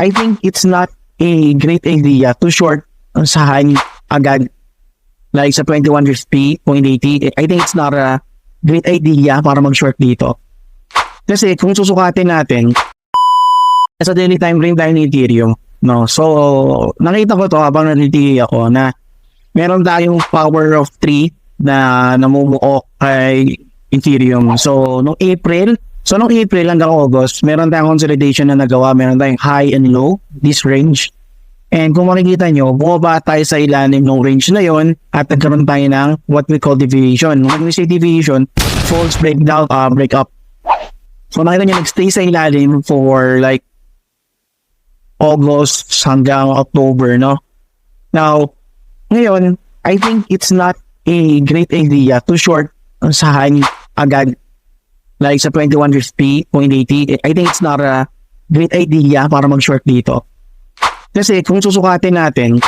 I think it's not a great idea to short sa high agad. Like sa 2150.80, I think it's not a great idea para mag-short dito. Kasi kung susukatin natin, sa daily time frame tayo ni Ethereum, no? So, nakita ko to habang naliti ako na meron tayong power of 3 na namumuo kay Ethereum. So, nung April hanggang August, meron tayong consolidation na nagawa, meron tayong high and low, this range. And kung makikita nyo, bumaba tayo sa ilalim ng range na yon at nagkaroon tayo ng what we call deviation. When we say deviation, false breakdown, break up. So nakita nyo, nagstay sa ilalim for like August hanggang October, no? Now, ngayon, I think it's not a great idea to short sa high agad. Like sa 2150.80, I think it's not a great idea para mag-short dito. Kasi kung susukatin natin,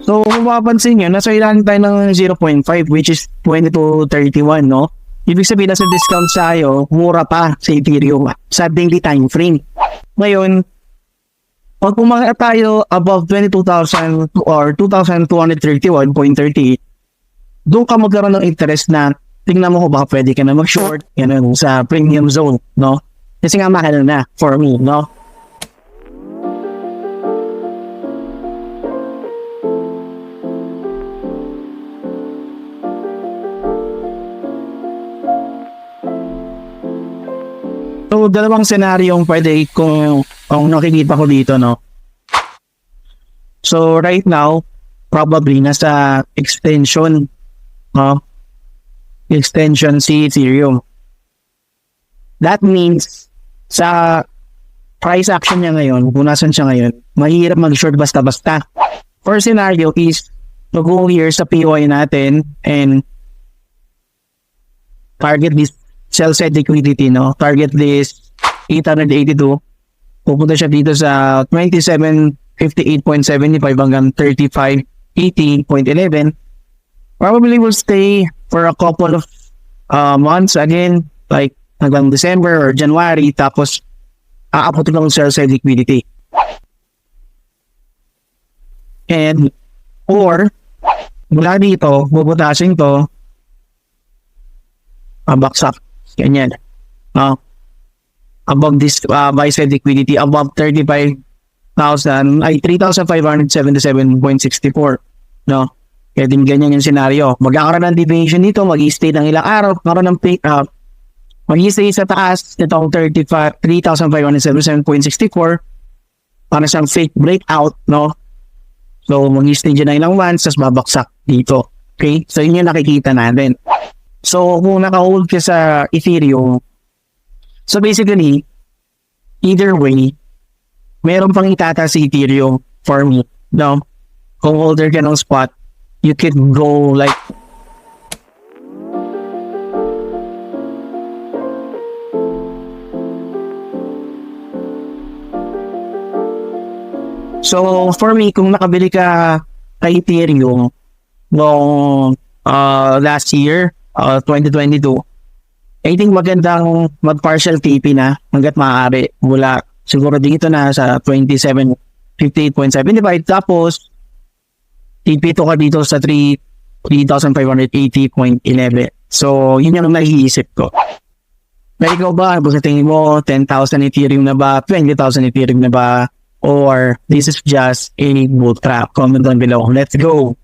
so kung mapapansin nyo, nasa ilalim tayo ng 0.5 which is 22.31, no? Ibig sabihin nasa discount tayo, mura pa sa Ethereum sa daily time frame. Ngayon, pag pumunta tayo above 22,000 or 2,231.30, doon ka magkaroon ng interest na tingnan mo kung baka pwede ka na mag-short sa premium zone, no? Kasi nga mahal na for me, no? So, dalawang senaryo yung pwede kung nakikita ko dito, no? So, right now, probably nasa extension, no? Extension si Ethereum. That means, sa price action niya ngayon, kung nasan siya ngayon, mahirap mag-short basta-basta. First scenario is, mag-go here sa POI natin and target this sell-side liquidity, no? Target this 882. Pupunta siya dito sa 2758.75 hanggang 3580.11. Probably will stay for a couple of months again, like hanggang December or January, tapos aapotin ng sell-side liquidity. And, or, mula dito, bubutasin to, baksak. Ganyan. Above this buy-side liquidity, above 3,577.64. No? Kaya din ganyan yung scenario. Magkakaroon ng deviation dito, mag-i-stay ng ilang araw, magkakaroon ng pick up, mag-i-stay sa taas, itong 3,577.64, para siyang fake breakout, no? So, mag-i-stay dyan ng ilang months, tapos babaksak dito. Okay? So, yun yung nakikita natin. So, kung naka-hold ka sa Ethereum, so basically, either way, meron pang itata sa Ethereum for me, no? Kung holder ka ng spot, you can go like, so for me, kung nakabili ka kay Ethereum noong last year, 2022, I think magandang mag-partial TP na hanggat maaari mula siguro dito na sa 2758.75, tapos TP to ka dito sa 3,580.11. So yun yung naiisip ko. Pero ikaw ba, sa tingin mo 10,000 Ethereum na ba, 20,000 Ethereum na ba, or this is just a bull trap? Comment down below. Let's go!